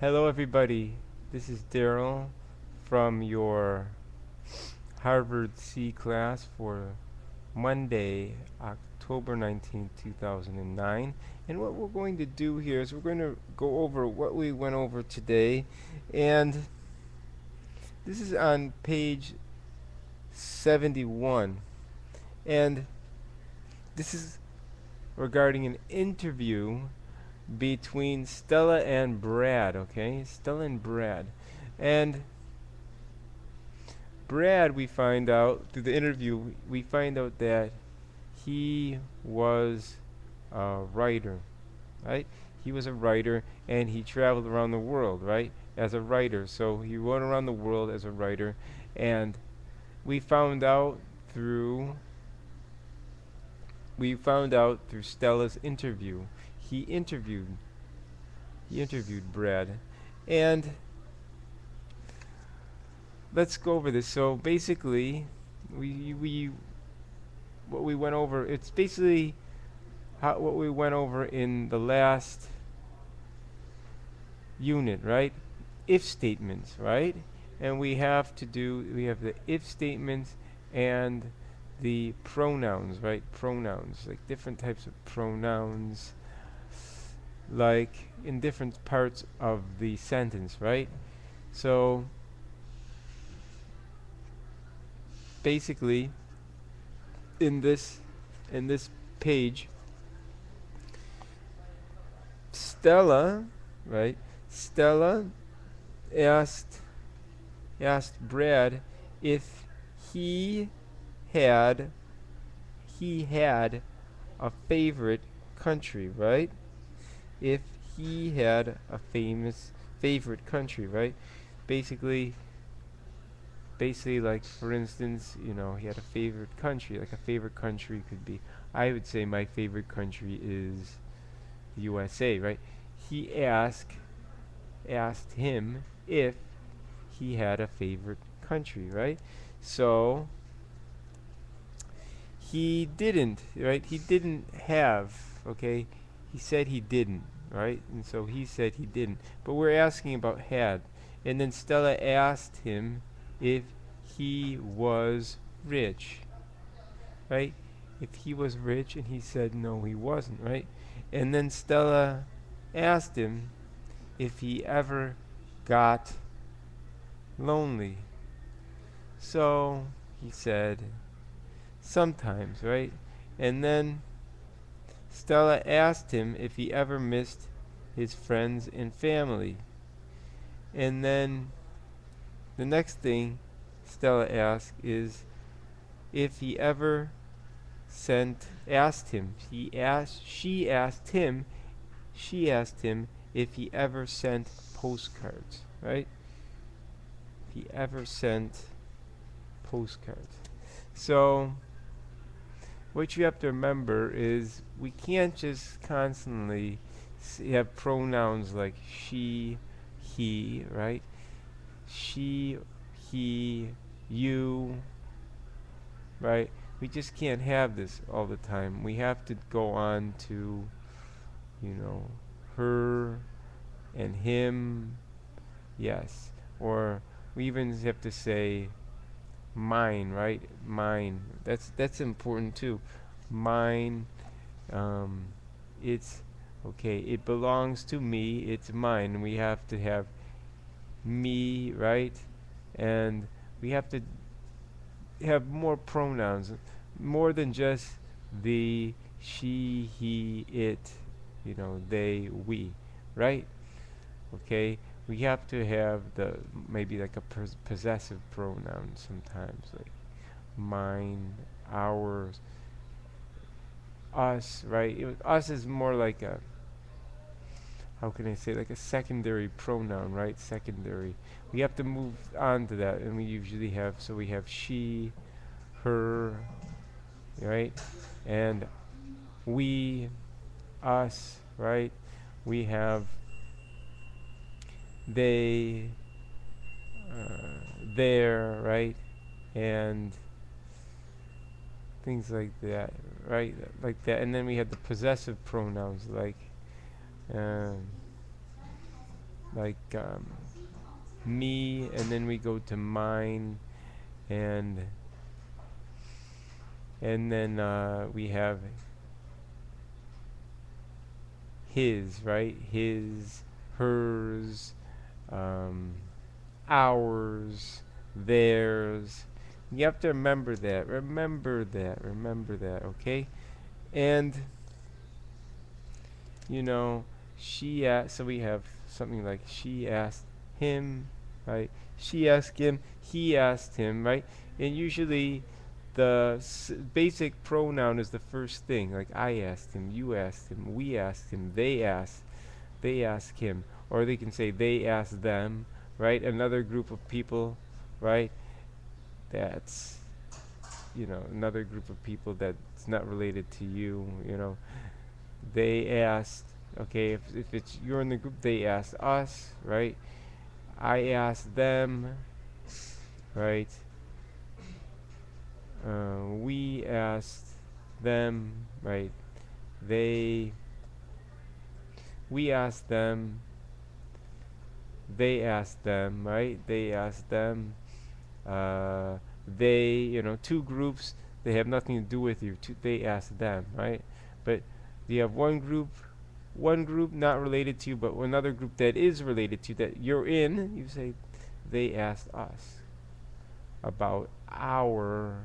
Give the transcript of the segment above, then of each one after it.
Hello, everybody. This is Daryl from your Harvard C class for Monday, October 19th, 2009. And what we're going to do here is we're going to go over what we went over today. And this is on page 71. And this is regarding an interview between Stella and Brad, okay? Stella and Brad. And Brad, we find out through the interview, we find out that he was a writer, right? He was a writer and he traveled around the world, right? As a writer. So he went around the world as a writer, and we found out through Stella's interview. He interviewed he interviewed Brad. And let's go over this. So basically, we what we went over. It's basically what we went over in the last unit, right? If statements, right? And we have the if statements and the pronouns, right? Pronouns, like different types of pronouns, like in different parts of the sentence, right? So basically, in this page, Stella, right? Stella asked Brad if he had a favorite country, right? If he had a famous favorite country, right? Basically, like, for instance, he had a favorite country. Like, a favorite country could be, I would say my favorite country is the USA, right? He asked him if he had a favorite country, right? So he didn't, right? He didn't have, okay? He said he didn't, right? And so he said he didn't. But we're asking about had. And then Stella asked him if he was rich, right? If he was rich, and he said no, he wasn't, right? And then Stella asked him if he ever got lonely. So he said sometimes, right? And then Stella asked him if he ever missed his friends and family. And then the next thing Stella asked is if he ever she asked him if he ever sent postcards, right? If he ever sent postcards. So what you have to remember is we can't just constantly have pronouns like she, he, right? She, he, you, right? We just can't have this all the time. We have to go on to, her and him, yes. Or we even have to say mine, right? Mine. That's important too. Mine. Um, it's okay. It belongs to me. It's mine. We have to have me, right? And we have to have more pronouns, more than just the, she, he, it, they, we, right? Okay, we have to have maybe like a possessive pronoun sometimes, like mine, ours, us, right? Us is more like a, how can I say, like a secondary pronoun, right? Secondary. We have to move on to that, and we usually have, so we have she, her, right? And we, us, right? We have they, their, right? And things like that, right? Like that. And then we have the possessive pronouns like, um, like me, and then we go to mine, and then we have his, right? His, hers, um, ours, theirs. You have to remember that. Remember that. Remember that. Okay. And you know, she asked. So we have something like she asked him, right? She asked him. He asked him, right? And usually, the basic pronoun is the first thing. Like I asked him, you asked him, we asked him, they asked. They ask him, or they can say they ask them, right? Another group of people, right? That's, another group of people that's not related to you, They asked, okay, if it's you're in the group, they asked us, right? I asked them, right? We asked them, right? They, we asked them, they asked them, right? They asked them. Uh, two groups, they have nothing to do with you. They asked them, right? But you have one group not related to you, but another group that is related to you that you're in. You say, they asked us about our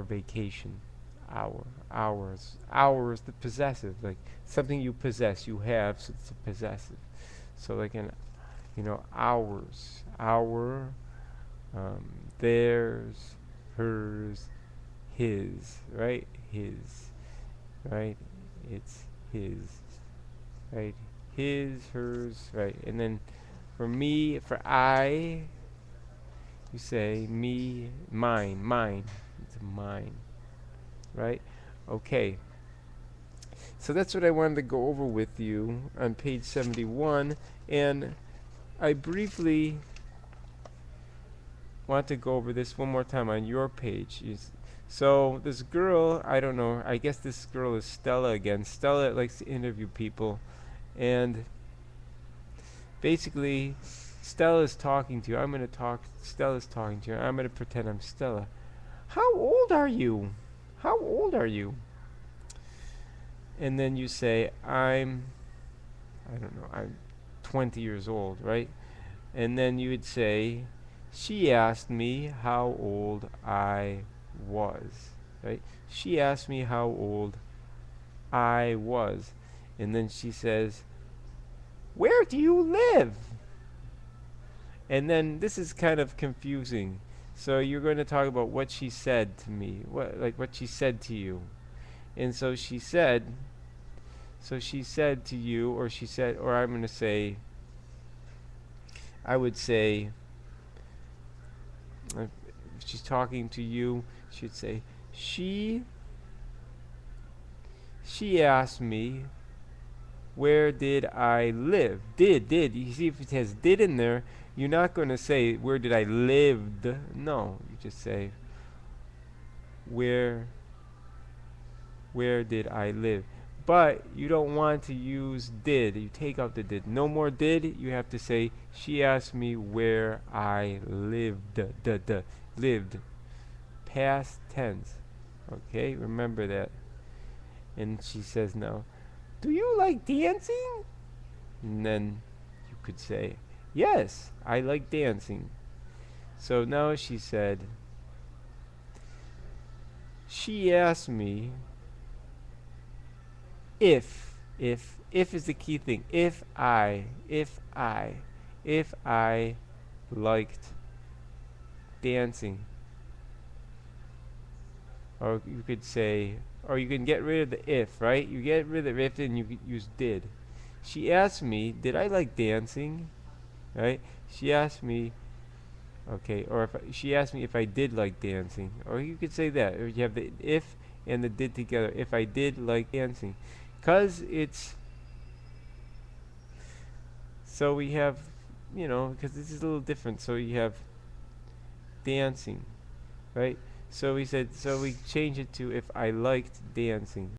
vacation, ours, the possessive, like something you possess, you have, so it's a possessive. So like ours, our, theirs, hers, his, right? His, right? It's his, right? His, hers, right? And then for me, for I, you say me, mine. It's mine, right? Okay. So that's what I wanted to go over with you on page 71. And I briefly want to go over this one more time on your page. So this girl, I don't know, I guess this girl is Stella again. Stella likes to interview people, and basically Stella's talking to you. I'm going to talk, Stella's talking to you. I'm going to pretend I'm Stella. How old are you? How old are you? And then you say, I don't know, I'm 20 years old, right? And then you would say, she asked me how old I was, right? She asked me how old I was. And then she says, where do you live? And then this is kind of confusing. So you're going to talk about what she said to me, what she said to you. And so she said to you, or I'm going to say, I would say, if she's talking to you, she'd say, she asked me, where did I live? Did. You see, if it has did in there, you're not going to say, where did I lived? No, you just say, where did I live? But you don't want to use did. You take out the did. No more did. You have to say, she asked me where I lived. Lived. Past tense. Okay, remember that. And she says now, do you like dancing? And then you could say, yes, I like dancing. So now she said, she asked me if is the key thing. If I liked dancing. Or you could say, or you can get rid of the if, right? You get rid of if and you could use did. She asked me, did I like dancing? Right? She asked me, okay, or she asked me if I did like dancing. Or you could say that. Or you have the if and the did together. If I did like dancing. Because it's, so we have, because this is a little different. So you have dancing, right? So we said, so we change it to if I liked dancing.